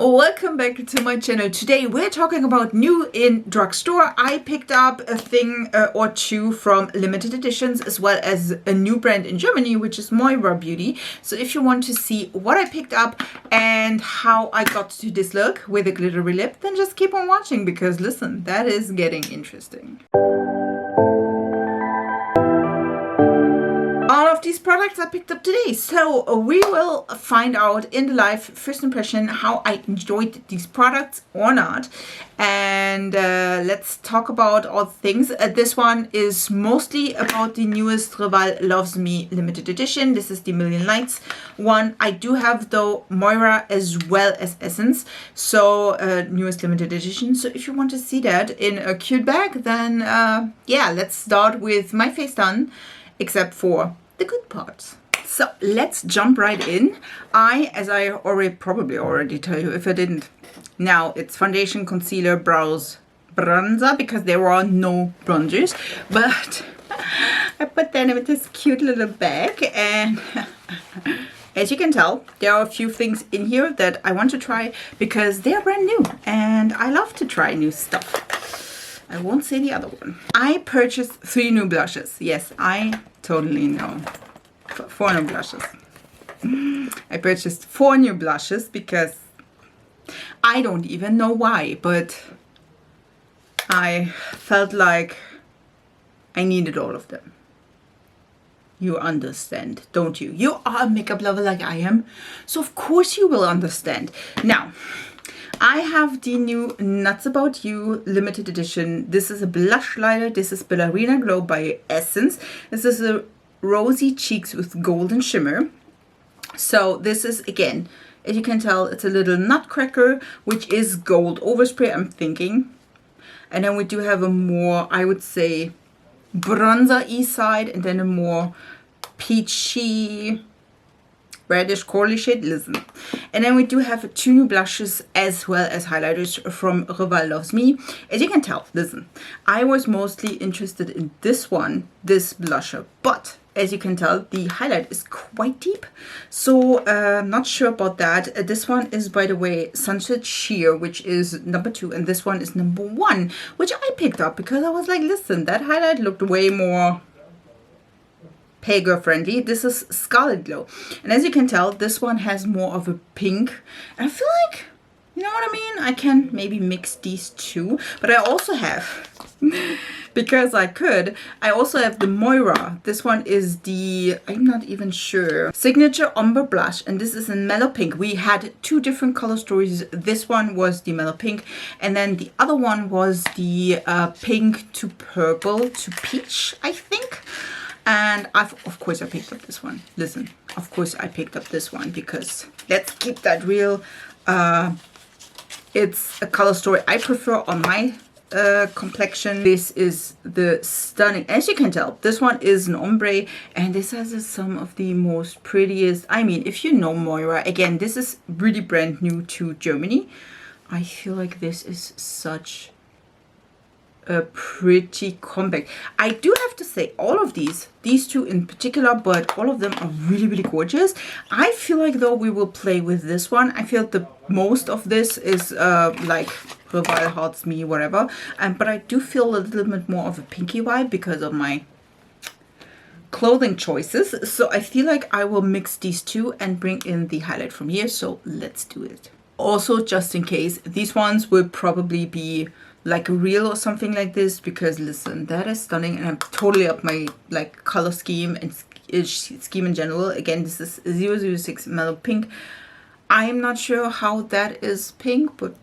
Welcome back to my channel. Today we're talking about new in Drugstore. I picked up a thing or two from limited editions, as well as a new brand in Germany, which is Moira Beauty. So if you want to see what I picked up and how I got to this look with a glittery lip, then just keep on watching, because listen, that is getting interesting. All of these products I picked up today, so we will find out in the live first impression how I enjoyed these products or not, and let's talk about all things. This one is mostly about the newest Rival Loves Me limited edition. This is the Million Lights one. I do have though Moira as well as Essence, so newest limited edition. So if you want to see that in a cute bag, then yeah, let's start with my face done, except for the good parts. So let's jump right in. As I probably already tell you if I didn't, now it's foundation, concealer, brows, bronzer, because there are no bronzers, but I put them in this cute little bag, and as you can tell, there are a few things in here that I want to try because they are brand new and I love to try new stuff. I won't say the other one. I purchased 3 new blushes. Yes, I totally know. 4 new blushes. I purchased 4 new blushes because I don't even know why, but I felt like I needed all of them. You understand, don't you? You are a makeup lover like I am, so of course you will understand. Now, I have the new Nuts About You limited edition. This is a blush liner. This is Ballerina Glow by Essence. This is a rosy cheeks with golden shimmer. So this is, again, as you can tell, it's a little nutcracker, which is gold overspray, I'm thinking. And then we do have a more, I would say, bronzer-y side, and then a more peachy, reddish corally shade. Listen. And then we do have 2 new blushes as well as highlighters from Rival Loves Me. As you can tell, listen, I was mostly interested in this one, this blusher, but as you can tell, the highlight is quite deep, so not sure about that. This one is, by the way, Sunset Sheer, which is number 2, and this one is number 1, which I picked up because I was like, listen, that highlight looked way more Hey Girl friendly. This is Scarlet Glow, and as you can tell, this one has more of a pink, and I feel like, you know what I mean, I can maybe mix these two. But I also have, because I could, I also have the Moira. This one is the, I'm not even sure, Signature Umber Blush, and this is in Mellow Pink. We had 2 different color stories. This one was the Mellow Pink, and then the other one was the pink to purple to peach, I think. And of course I picked up this one. Listen, of course I picked up this one because let's keep that real. It's a color story I prefer on my complexion. This is the stunning, as you can tell, this one is an ombre, and this has some of the most prettiest, I mean, if you know Moira, again, this is really brand new to Germany. I feel like this is such a pretty compact. I do have to say, all of these 2 in particular, but all of them are really, really gorgeous. I feel like though we will play with this one. I feel the most of this is like Rival Hearts Me, whatever. But I do feel a little bit more of a pinky vibe because of my clothing choices. So I feel like I will mix these 2 and bring in the highlight from here. So let's do it. Also, just in case, these ones will probably be like a reel or something like this, because listen, that is stunning, and I'm totally up my like color scheme and scheme in general. Again, this is 006 Mellow Pink. I'm not sure how that is pink, but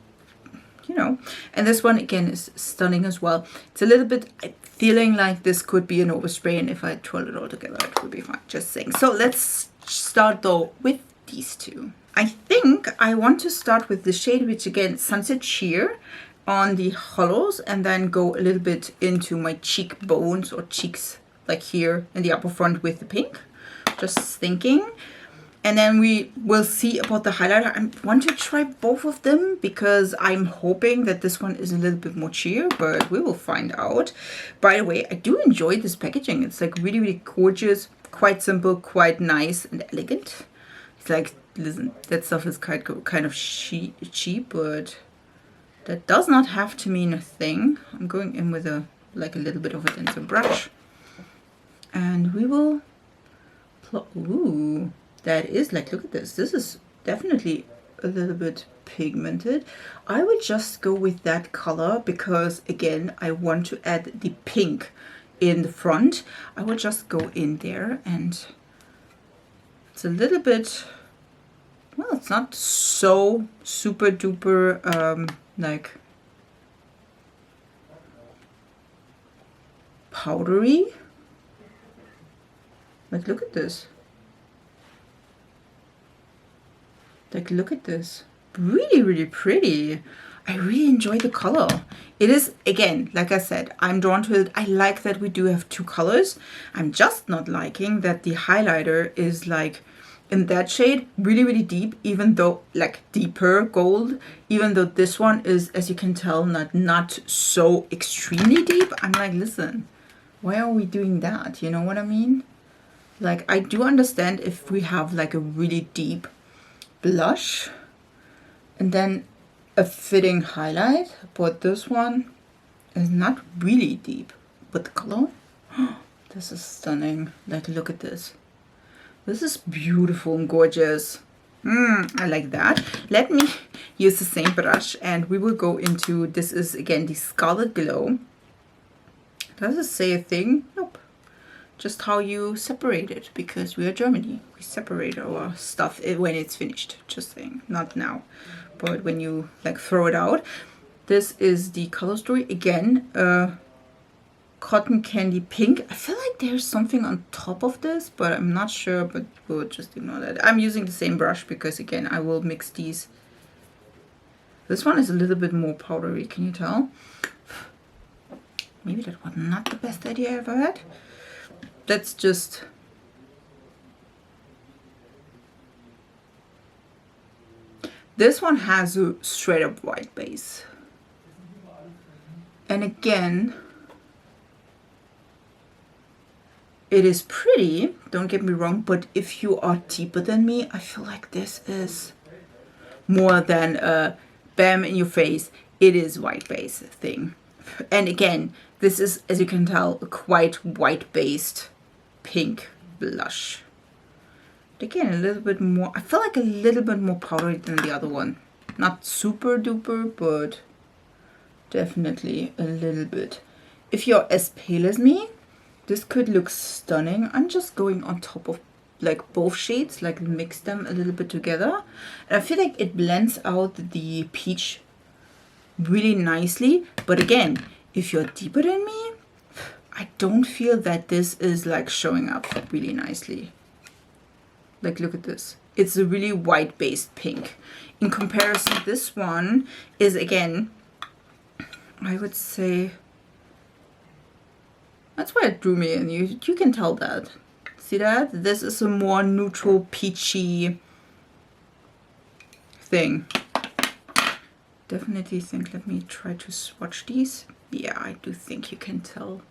you know. And this one again is stunning as well. It's a little bit feeling like this could be an overspray, and if I twirl it all together, it will be fine. Just saying. So let's start though with these 2. I think I want to start with the shade, which again, Sunset Sheer, on the hollows, and then go a little bit into my cheekbones or cheeks, like here in the upper front with the pink. Just thinking. And then we will see about the highlighter. I want to try both of them because I'm hoping that this one is a little bit more cheer, but we will find out. By the way, I do enjoy this packaging. It's like really, really gorgeous, quite simple, quite nice and elegant. It's like listen, that stuff is kind of cheap, but that does not have to mean a thing. I'm going in with a little bit of a denser brush, and we will. Ooh, that is like, look at this. This is definitely a little bit pigmented. I would just go with that color because again, I want to add the pink in the front. I will just go in there, and it's a little bit, well, it's not so super duper like powdery. Like, look at this. Like, look at this. Really, really pretty. I really enjoy the color. It is, again, like I said, I'm drawn to it. I like that we do have two colors. I'm just not liking that the highlighter is like in that shade, really, really deep, even though like deeper gold, even though this one is, as you can tell, not so extremely deep. I'm like, listen, why are we doing that? You know what I mean? Like, I do understand if we have like a really deep blush and then a fitting highlight, but this one is not really deep. But the color, this is stunning. Like, look at this. This is beautiful and gorgeous. I like that. Let me use the same brush and we will go into, this is again the Scarlet Glow. Does it say a thing? Nope. Just how you separate it, because we are Germany. We separate our stuff when it's finished. Just saying, not now, but when you like throw it out. This is the Color Story again. Cotton Candy Pink. I feel like there's something on top of this, but I'm not sure, but we'll just ignore that. I'm using the same brush because again, I will mix these. This one is a little bit more powdery, can you tell? Maybe that was not the best idea I ever had. That's just... This one has a straight up white base. And again, it is pretty, don't get me wrong, but if you are deeper than me, I feel like this is more than a bam in your face, it is white base thing. And again, this is, as you can tell, a quite white based pink blush. Again, a little bit more, I feel like a little bit more powdery than the other one. Not super duper, but definitely a little bit. If you're as pale as me, this could look stunning. I'm just going on top of like both shades, like mix them a little bit together. And I feel like it blends out the peach really nicely. But again, if you're deeper than me, I don't feel that this is like showing up really nicely. Like, look at this. It's a really white based pink. In comparison, this one is again, I would say, that's why it drew me in. You can tell that. See that? This is a more neutral, peachy thing. Definitely think, let me try to swatch these. Yeah, I do think you can tell.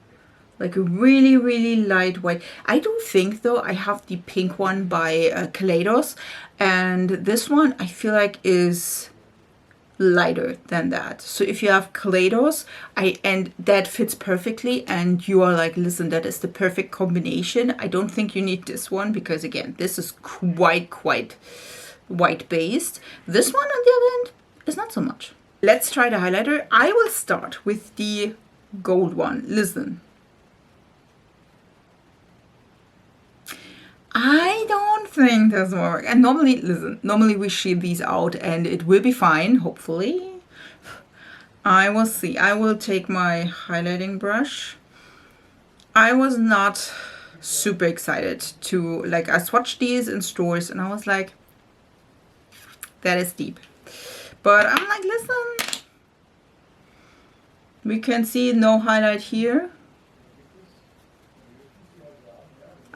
Like a really, really light white. I do think though, I have the pink one by Kaleidos. And this one I feel like is lighter than that. So if you have Kaleidos, and that fits perfectly, and you are like, listen, that is the perfect combination. I don't think you need this one because again, this is quite white based. This one on the other end is not so much. Let's try the highlighter. I will start with the gold one. Listen. I don't think this will work. And normally, listen, normally we shade these out and it will be fine, hopefully. I will see. I will take my highlighting brush. I was not super excited to, like, I swatched these in stores and I was like, that is deep. But I'm like, listen, we can see no highlight here.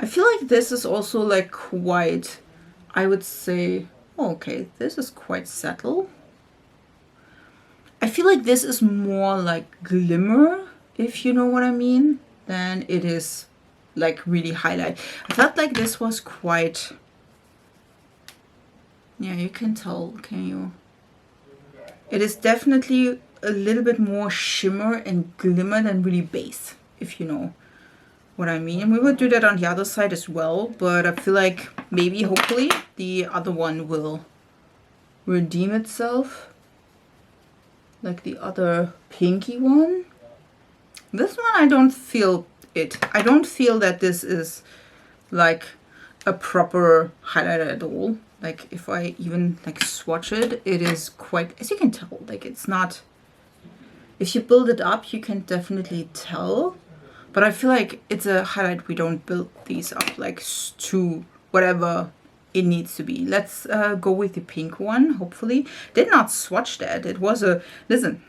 I feel like this is also like quite, I would say, oh, okay, this is quite subtle. I feel like this is more like glimmer, if you know what I mean, than it is like really highlight. I felt like this was quite Yeah, you can tell, can you? It is definitely a little bit more shimmer and glimmer than really base, if you know what I mean. And we will do that on the other side as well, but I feel like maybe, hopefully, the other one will redeem itself. Like the other pinky one. This one, I don't feel it. I don't feel that this is like a proper highlighter at all. Like if I even like swatch it, it is quite, as you can tell, like it's not, if you build it up, you can definitely tell. But I feel like it's a highlight. We don't build these up like to whatever it needs to be. Let's go with the pink one, hopefully. Did not swatch that. It was a, listen,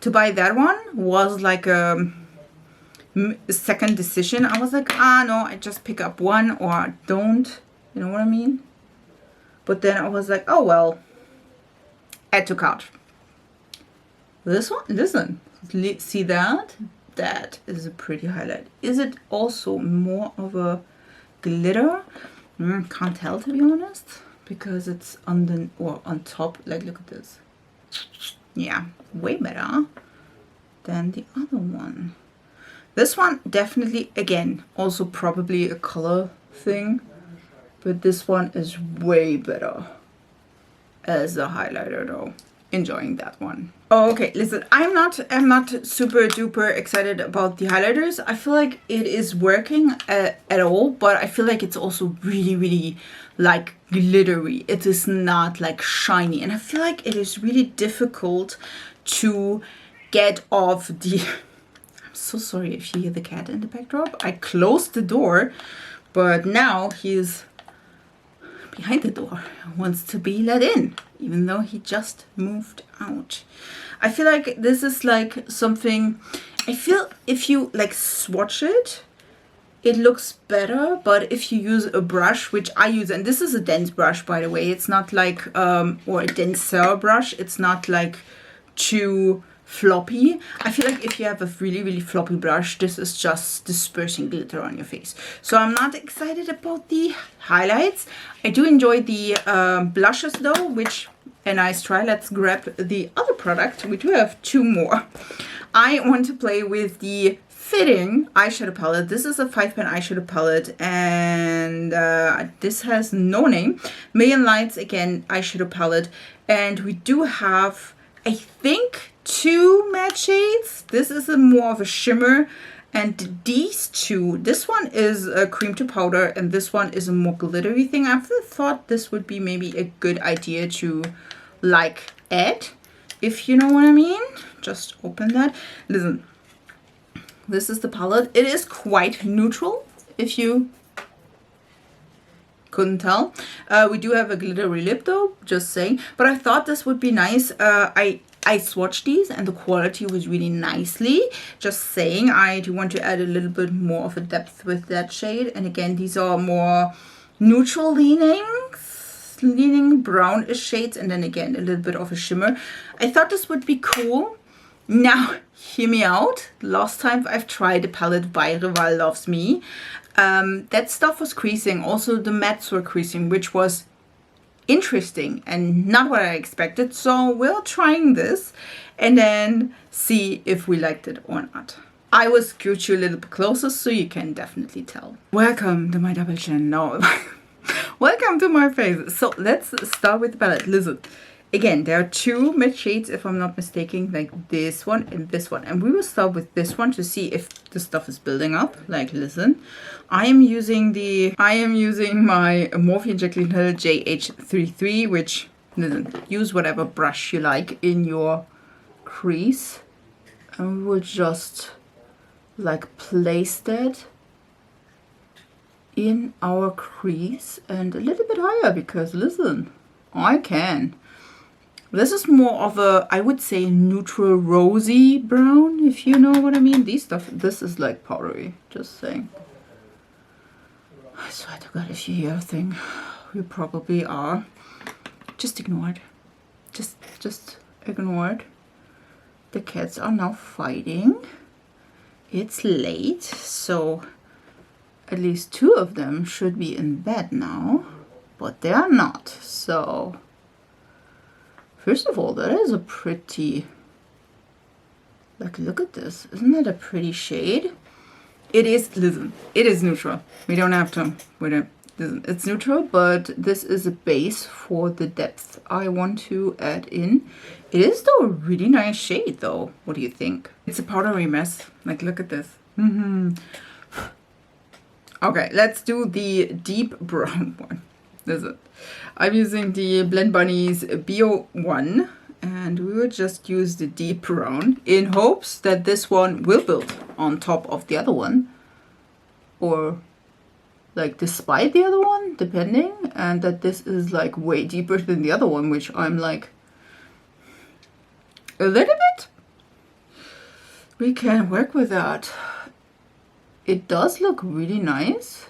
to buy that one was like a second decision. I was like, no, I just pick up one or I don't. You know what I mean? But then I was like, oh well, add to cart. This one, listen, see that? That is a pretty highlight. Is it also more of a glitter? Can't tell, to be honest, because it's on the, or on top. Like, look at this. Yeah, way better than the other one. This one definitely, again, also probably a color thing, but this one is way better as a highlighter though. Enjoying that one. Oh, okay, listen, I'm not super duper excited about the highlighters. I feel like it is working at all, but I feel like it's also really like glittery. It is not like shiny, and I feel like it is really difficult to get off the I'm so sorry if you hear the cat in the backdrop. I closed the door, but now he's behind the door, wants to be let in, even though he just moved out. I feel like this is like something, I feel if you like swatch it, it looks better, but if you use a brush, which I use, and this is a dense brush, by the way, it's not like, or a denser brush, it's not like too floppy. I feel like if you have a really floppy brush, this is just dispersing glitter on your face. So I'm not excited about the highlights. I do enjoy the blushes though, which a nice try. Let's grab the other product. We do have two more. I want to play with the fitting eyeshadow palette. This is a 5-pan eyeshadow palette, and this has no name. Million Lights, again, eyeshadow palette. And we do have, I think, 2 matte shades. This is a more of a shimmer, and these two, this one is a cream to powder and this one is a more glittery thing. I thought this would be maybe a good idea to like add, if you know what I mean. Just open that. Listen, this is the palette. It is quite neutral, if you couldn't tell. We do have a glittery lip though, just saying, but I thought this would be nice. I swatched these and the quality was really nicely. Just saying, I do want to add a little bit more of a depth with that shade. And again, these are more neutral leaning brownish shades, and then again a little bit of a shimmer. I thought this would be cool. Now, hear me out. Last time I've tried the palette by Rival Loves Me, that stuff was creasing. Also the mattes were creasing, which was interesting and not what I expected. So we're trying this and then see if we liked it or not. I will scoot you a little bit closer so you can definitely tell. Welcome to my double chin. No, welcome to my face. So let's start with the palette. Listen, again, there are 2 matte shades, if I'm not mistaken, like this one and this one. And we will start with this one to see if the stuff is building up. Like, listen, I am using my Morphe Jaclyn Hill JH33, which, listen, use whatever brush you like in your crease. And we will just like place that in our crease and a little bit higher, because listen, I can. This is more of a, I would say, neutral rosy brown, if you know what I mean. This is like powdery, just saying. I swear to God, if you hear a thing, you probably are. Just ignore it. Just ignore it. The cats are now fighting. It's late, so at least 2 of them should be in bed now, but they are not. So First of all, that is a pretty, like, look at this. Isn't that a pretty shade? It is, listen, it is neutral. We don't have to, it's neutral, but this is a base for the depth I want to add in. It is though a really nice shade though. What do you think? It's a powdery mess. Like, look at this. Okay, let's do the deep brown one. This is it. I'm using the Blend Bunny's Bio one, and we will just use the deep brown in hopes that this one will build on top of the other one, or like despite the other one, depending, and that this is like way deeper than the other one, which I'm like a little bit. We can work with that. It does look really nice.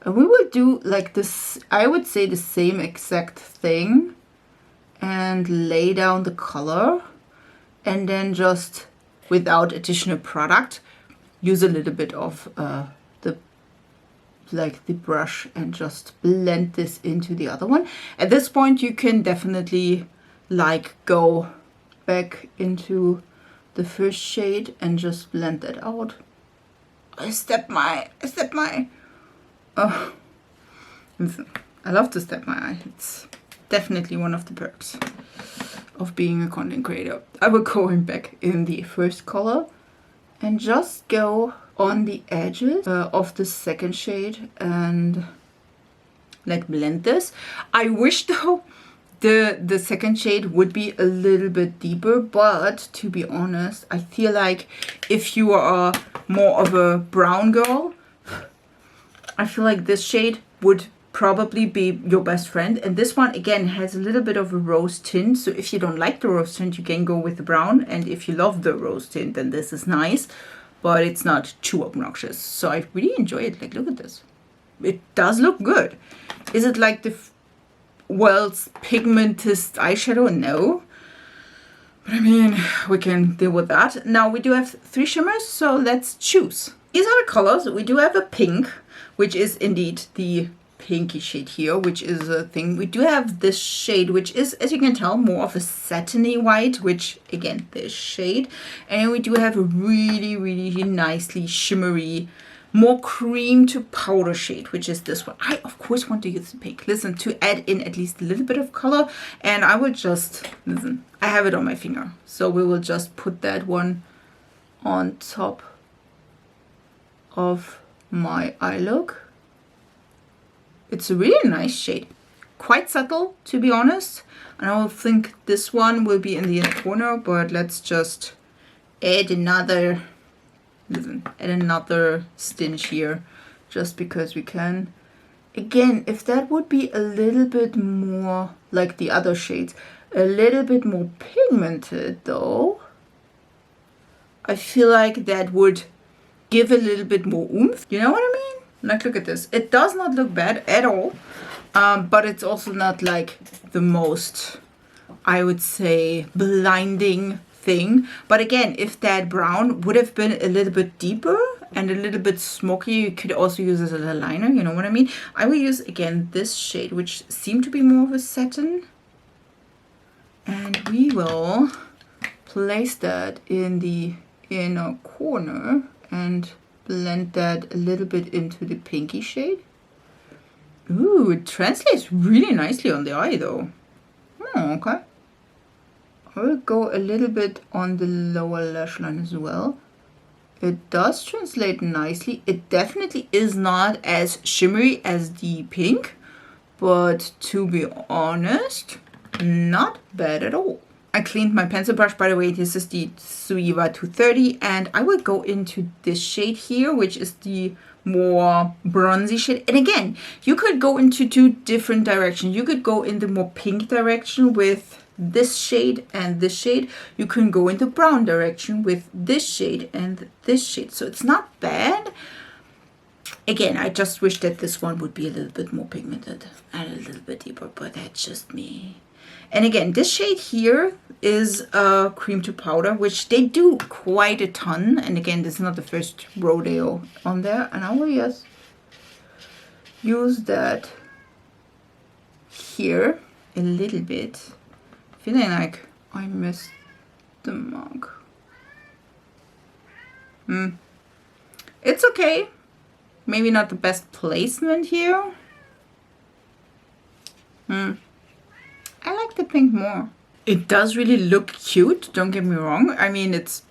And we will do like this, I would say the same exact thing, and lay down the color, and then just without additional product use a little bit of the brush and just blend this into the other one. At this point you can definitely like go back into the first shade and just blend that out. I stepped my oh, listen, I love to step my eye. It's definitely one of the perks of being a content creator. I will go in back in the first color and just go on the edges of the second shade and like blend this. I wish though the second shade would be a little bit deeper, but to be honest, I feel like if you are more of a brown girl, I feel like this shade would probably be your best friend. And this one again has a little bit of a rose tint, so if you don't like the rose tint, you can go with the brown, and if you love the rose tint, then this is nice, but it's not too obnoxious. So I really enjoy it. Like, look at this. It does look good. Is it like the world's pigmentest eyeshadow? No. But I mean, we can deal with that. Now we do have 3 shimmers, so let's choose. These are the colors. We do have a pink, which is indeed the pinky shade here, which is a thing. We do have this shade, which is, as you can tell, more of a satiny white, which again, this shade. And we do have a really, really nicely shimmery, more cream to powder shade, which is this one. I of course want to use the pink, listen, to add in at least a little bit of color. And I will just, listen, I have it on my finger, so we will just put that one on top of my eye look. It's a really nice shade, quite subtle to be honest, and I will think this one will be in the inner corner, but let's just add another, listen, add another stinge here, just because we can. Again, if that would be a little bit more like the other shades, a little bit more pigmented though, I feel like that would give a little bit more oomph. You know what I mean? Like, look at this. It does not look bad at all, but it's also not like the most, I would say, blinding thing. But again, if that brown would have been a little bit deeper and a little bit smoky, you could also use it as a liner. You know what I mean? I will use again this shade, which seemed to be more of a satin, and we will place that in the inner corner and blend that a little bit into the pinky shade. Ooh, it translates really nicely on the eye though. Oh, okay. I will go a little bit on the lower lash line as well. It does translate nicely. It definitely is not as shimmery as the pink, but to be honest, not bad at all. I cleaned my pencil brush, by the way. This is the Zeesea 230, and I will go into this shade here, which is the more bronzy shade. And again, you could go into 2 different directions. You could go in the more pink direction with this shade and this shade. You can go in the brown direction with this shade and this shade. So it's not bad. Again, I just wish that this one would be a little bit more pigmented and a little bit deeper, but that's just me. And again, this shade here is a cream to powder, which they do quite a ton. And again, this is not the first rodeo on there. And I will just use that here a little bit. feeling like I missed the mark. It's okay. Maybe not the best placement here. I like the pink more. It does really look cute, don't get me wrong. I mean, it's,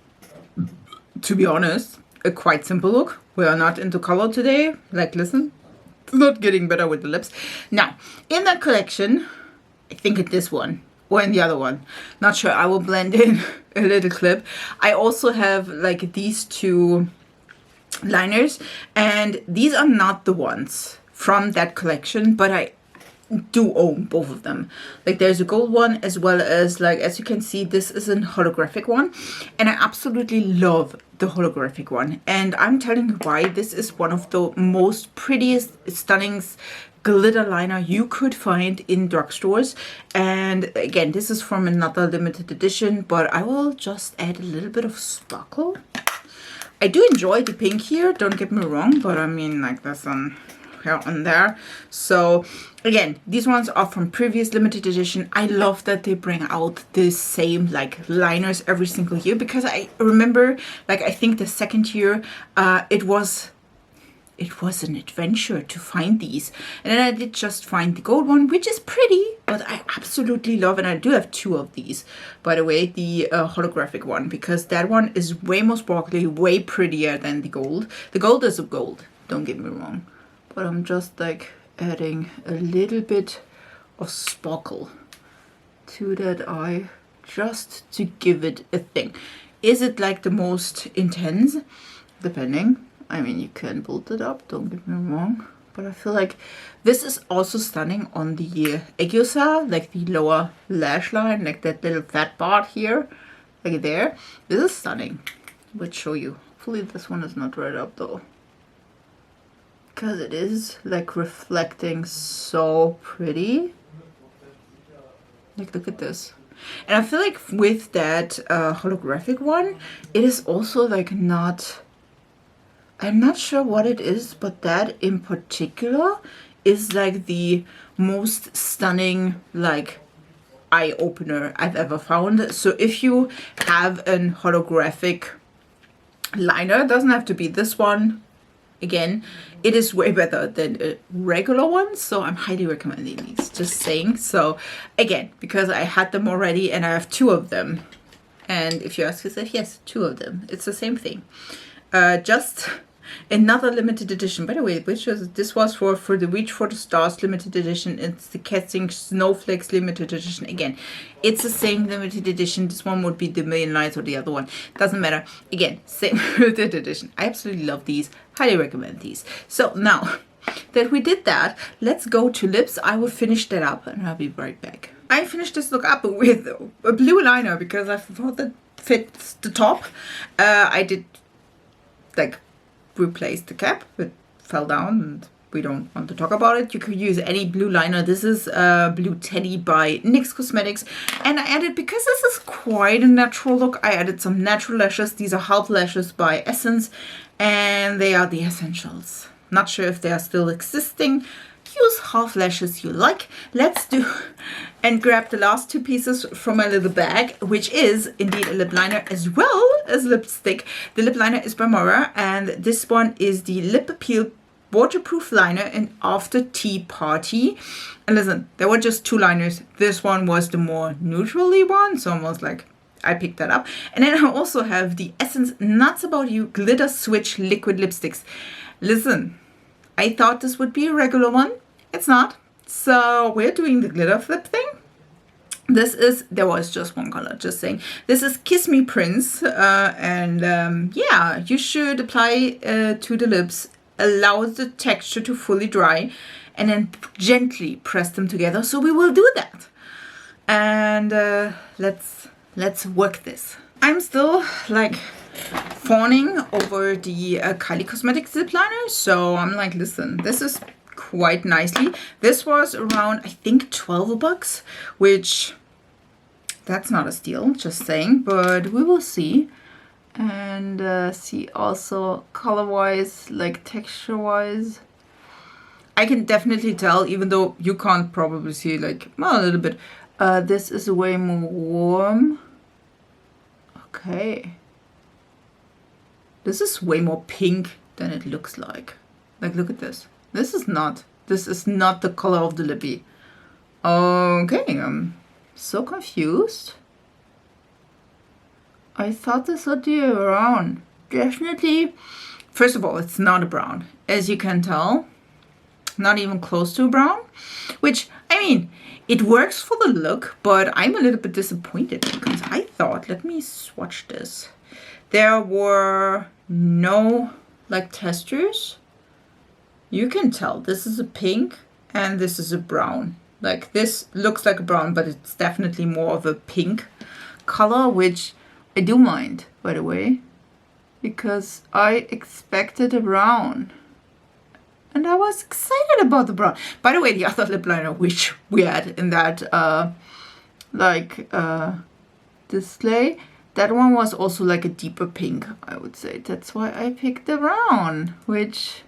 to be honest, a quite simple look. We are not into color today. Like, listen, it's not getting better with the lips. Now, in that collection, I think it's this one or in the other one. Not sure. I will blend in a little clip. I also have like these two liners, and these are not the ones from that collection, but I do own both of them. Like, there's a gold one as well as, like, as you can see, this is a holographic one, and I absolutely love the holographic one. And I'm telling you why. This is one of the most prettiest, stunning glitter liner you could find in drugstores. And again, this is from another limited edition, but I will just add a little bit of sparkle. I do enjoy the pink here, don't get me wrong, but I mean, like, there's on here on there. So again, these ones are from previous limited edition. I love that they bring out the same like liners every single year, because I remember, like, I think the second year it was an adventure to find these, and then I did just find the gold one, which is pretty, but I absolutely love, and I do have two of these, by the way, the holographic one, because that one is way more sparkly, way prettier than the gold. The gold is a gold, don't get me wrong, but I'm just like adding a little bit of sparkle to that eye, just to give it a thing. Is it like the most intense? Depending. I mean, you can build it up, don't get me wrong, but I feel like this is also stunning on the XOXO, like the lower lash line, like that little fat part here, like there. This is stunning. I would show you. Hopefully this one is not right up though, because it is like reflecting so pretty. Like, look at this. And I feel like with that holographic one, it is also like not, I'm not sure what it is, but that in particular is like the most stunning like eye opener I've ever found. So if you have an holographic liner, it doesn't have to be this one. Again, it is way better than a regular one, so I'm highly recommending these, just saying. So again, because I had them already and I have two of them, and if you ask yourself, yes, two of them, it's the same thing. Just another limited edition, by the way, which was, this was for the Reach for the Stars limited edition. It's the Catching Snowflakes limited edition. Again, it's the same limited edition. This one would be the Million Lights or the other one, doesn't matter. Again, same limited edition. I absolutely love these, highly recommend these. So now that we did that, let's go to lips. I will finish that up and I'll be right back. I finished this look up with a blue liner because I thought that fits the top. I did like replace the cap, it fell down and we don't want to talk about it. You could use any blue liner. This is Blue Teddy by NYX Cosmetics, and I added, because this is quite a natural look, I added some natural lashes. These are half lashes by Essence, and they are the essentials. Not sure if they are still existing. Use half lashes you like. Let's do and grab the last two pieces from my little bag, which is indeed a lip liner as well as lipstick. The lip liner is by Moira, and this one is the Lip Appeal Waterproof Liner in After Tea Party. And listen, there were just two liners. This one was the more neutrally one, so almost like I picked that up. And then I also have the Essence Nuts About You Glitter Switch Liquid Lipsticks. Listen, I thought this would be a regular one. It's not. So we're doing the glitter flip thing. This is, there was just one color, just saying. This is Kiss Me Prince. Yeah, you should apply to the lips, allow the texture to fully dry, and then gently press them together. So we will do that. And let's work this. I'm still like fawning over the Kylie Cosmetics lip liner. So I'm like, listen, this is quite nicely. This was around, I think, 12 bucks, which that's not a steal, just saying, but we will see. And see also color wise, like texture wise, I can definitely tell, even though you can't probably see, like, well, a little bit, This is way more warm. Okay. This is way more pink than it looks like. Like, look at this. This is not the color of the lippy. Okay, I'm so confused. I thought this would be a brown. Definitely. First of all, it's not a brown, as you can tell. Not even close to a brown. Which, I mean, it works for the look, but I'm a little bit disappointed because I thought, let me swatch this. There were no like textures. You can tell this is a pink and this is a brown. Like this looks like a brown, but it's definitely more of a pink color, which I do mind, by the way, because I expected a brown. And I was excited about the brown. By the way, the other lip liner which we had in that display, that one was also like a deeper pink, I would say. That's why I picked the brown, which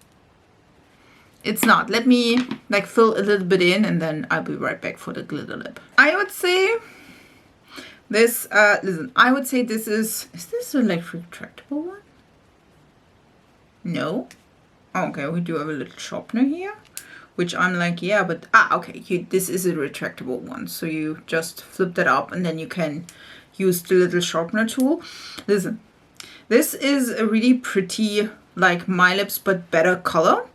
it's not. Let me like fill a little bit in and then I'll be right back for the glitter lip. I would say this, listen, I would say this is this a like retractable one? No. Okay, we do have a little sharpener here, which I'm like, yeah, but, okay, this is a retractable one. So you just flip that up and then you can use the little sharpener tool. Listen, this is a really pretty, like My Lips, but better color.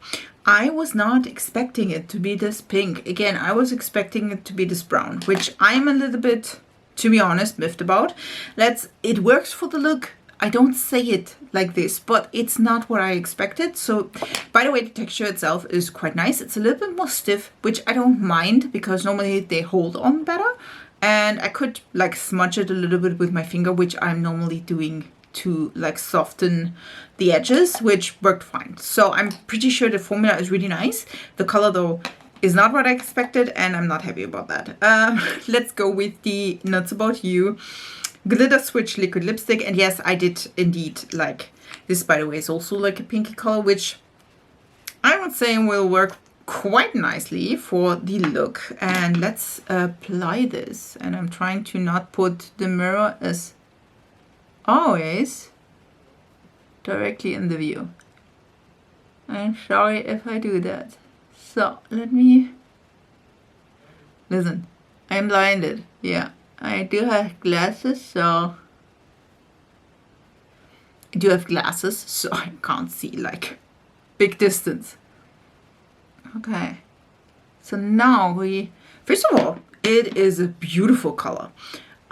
I was not expecting it to be this pink. Again, I was expecting it to be this brown, which I'm a little bit, to be honest, miffed about. It works for the look. I don't say it like this, but it's not what I expected. So, by the way, the texture itself is quite nice. It's a little bit more stiff, which I don't mind because normally they hold on better. And I could like smudge it a little bit with my finger, which I'm normally doing to like soften the edges, which worked fine. So I'm pretty sure the formula is really nice. The color though is not what I expected and I'm not happy about that. Let's go with the Nuts About You Glitter Switch liquid lipstick. And yes, I did indeed like this. By the way, is also like a pinky color, which I would say will work quite nicely for the look. And let's apply this. And I'm trying to not put the mirror as always directly in the view. I'm sorry if I do that. So let me listen. I'm blinded. Yeah. I do have glasses, so I can't see like big distance. Okay, so now first of all, it is a beautiful color.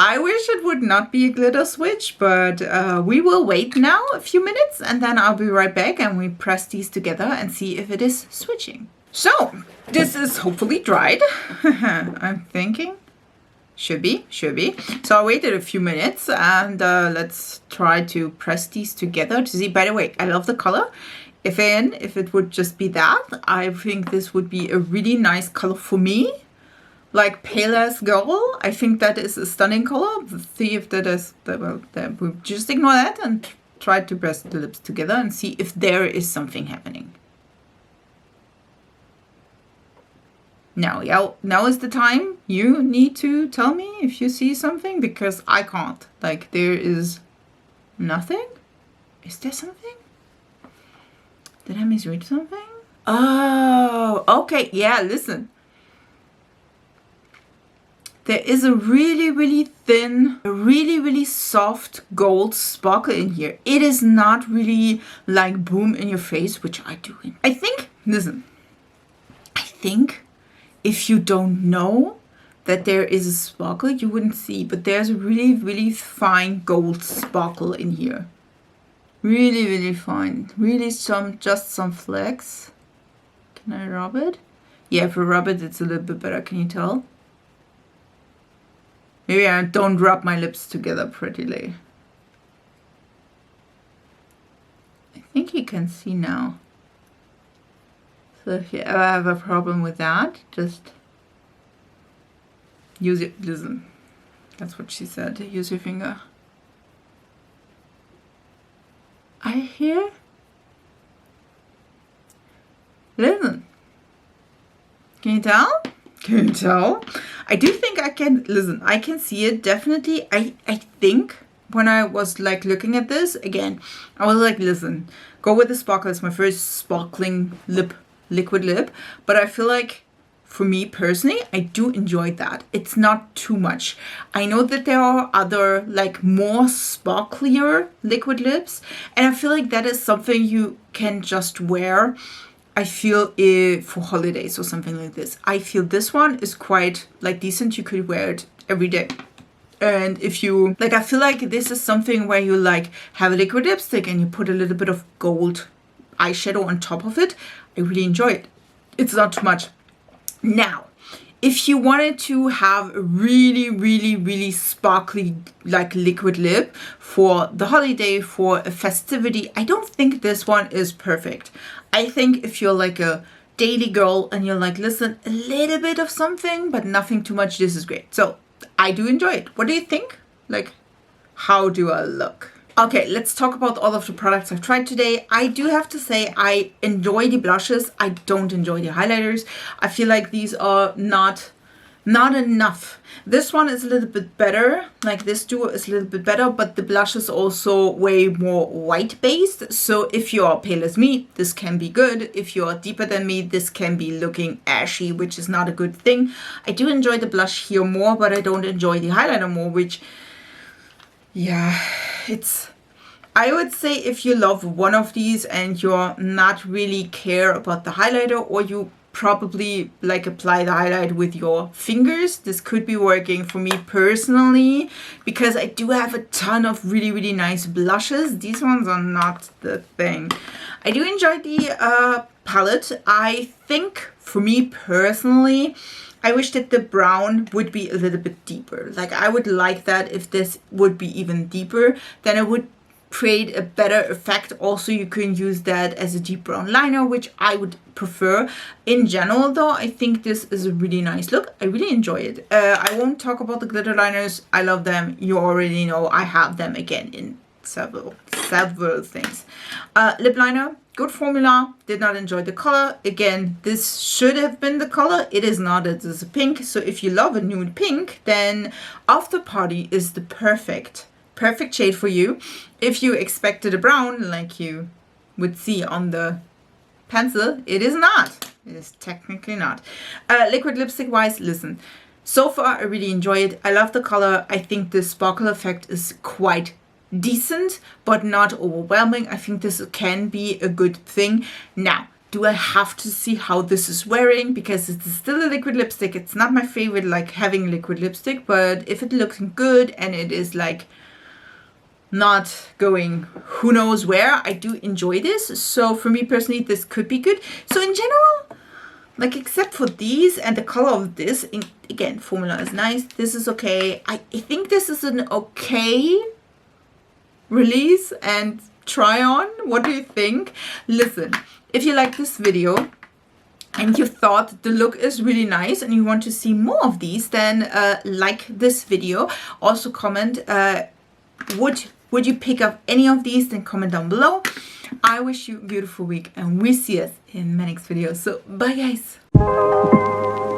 I wish it would not be a glitter switch, but we will wait now a few minutes and then I'll be right back and we press these together and see if it is switching. So this is hopefully dried. I'm thinking. Should be. So I waited a few minutes and let's try to press these together to see. By the way, I love the color. If it would just be that, I think this would be a really nice color for me. Like pale as girl. I think that is a stunning color. See if that is, well, we'll just ignore that and try to press the lips together and see if there is something happening. Now is the time. You need to tell me if you see something because I can't. Like there is nothing. Is there something? Did I misread something? Oh, okay. Yeah, listen. There is a really, really thin, a really, really soft gold sparkle in here. It is not really like boom in your face, which I do. I think, listen, I think if you don't know that there is a sparkle, you wouldn't see, but there's a really, really fine gold sparkle in here. Really, really fine. Really just some flecks. Can I rub it? Yeah, if I rub it, it's a little bit better. Can you tell? Maybe I don't rub my lips together prettily. I think you can see now. So if you ever have a problem with that, just use it. Listen, that's what she said. Use your finger. I hear. Listen. Can you tell? Can you tell? I do think I can, listen, I can see it definitely. I think when I was like looking at this, again, I was like, listen, go with the sparkle. It's my first sparkling liquid lip. But I feel like for me personally, I do enjoy that. It's not too much. I know that there are other like more sparklier liquid lips, and I feel like that is something you can just wear, I feel, for holidays or something like this. I feel this one is quite like decent. You could wear it every day. And if you like, I feel like this is something where you like have a liquid lipstick and you put a little bit of gold eyeshadow on top of it. I really enjoy it. It's not too much. Now, if you wanted to have a really sparkly like liquid lip for the holiday, for a festivity, I don't think this one is perfect. I think if you're like a daily girl and you're like, listen, a little bit of something, but nothing too much, this is great. So I do enjoy it. What do you think? Like, how do I look? Okay, let's talk about all of the products I've tried today. I do have to say I enjoy the blushes. I don't enjoy the highlighters. I feel like these are not enough. This one is a little bit better. Like this duo is a little bit better, but the blush is also way more white based. So if you're pale as me, this can be good. If you're deeper than me, this can be looking ashy, which is not a good thing. I do enjoy the blush here more, but I don't enjoy the highlighter more, which, yeah, I would say if you love one of these and you're not really care about the highlighter, or you probably like apply the highlight with your fingers, this could be working for me personally, because I do have a ton of really nice blushes. These ones are not the thing. I do enjoy the palette. I think for me personally, I wish that the brown would be a little bit deeper. Like I would like that if this would be even deeper, then it would create a better effect. Also, you can use that as a deep brown liner, which I would prefer. In general though, I think this is a really nice look. I really enjoy it. I won't talk about the glitter liners. I love them. You already know I have them again in several things. Lip liner, good formula. Did not enjoy the color. Again, this should have been the color. It is not. It is a pink. So if you love a nude pink, then After Party is the perfect shade for you. If you expected a brown like you would see on the pencil, it is not. It is technically not. Liquid lipstick wise, listen, so far I really enjoy it. I love the color. I think the sparkle effect is quite decent, but not overwhelming. I think this can be a good thing. Now, do I have to see how this is wearing? Because it's still a liquid lipstick. It's not my favorite, like having liquid lipstick, but if it looks good and it is like not going who knows where, I do enjoy this. So for me personally, this could be good. So in general, like except for these and the color of this, again, formula is nice. This is okay. I think this is an okay release and try on. What do you think? Listen, if you like this video and you thought the look is really nice and you want to see more of these, then like this video. Also comment, would you pick up any of these? Then comment down below. I wish you a beautiful week and we see us in my next video. So bye guys.